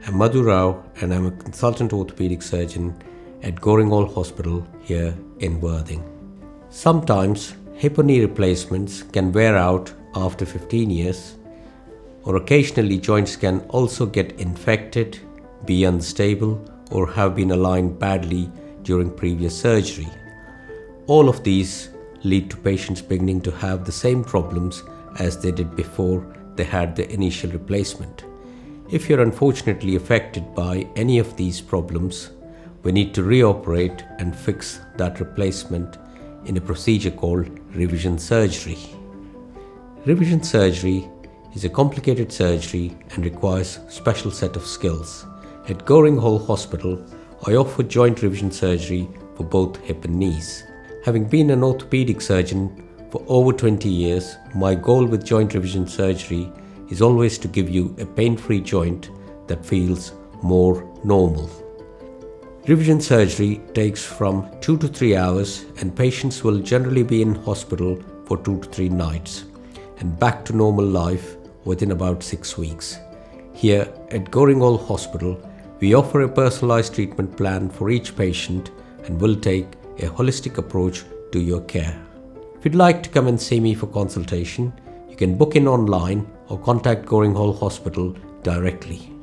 I'm Madhu Rao and I'm a consultant orthopaedic surgeon at Goring Hall Hospital here in Worthing. Sometimes hip or knee replacements can wear out after 15 years, or occasionally joints can also get infected, be unstable, or have been aligned badly during previous surgery. All of these lead to patients beginning to have the same problems as they did before they had the initial replacement. If you're unfortunately affected by any of these problems, we need to reoperate and fix that replacement in a procedure called revision surgery. Revision surgery is a complicated surgery and requires a special set of skills. At Goring Hall Hospital, I offer joint revision surgery for both hip and knees. Having been an orthopaedic surgeon for over 20 years, my goal with joint revision surgery is always to give you a pain-free joint that feels more normal. Revision surgery takes from 2 to 3 hours, and patients will generally be in hospital for 2 to 3 nights and back to normal life within about 6 weeks. Here at Goring Hall Hospital, we offer a personalized treatment plan for each patient and will take a holistic approach to your care. If you'd like to come and see me for consultation, you can book in online or contact Goring Hall Hospital directly.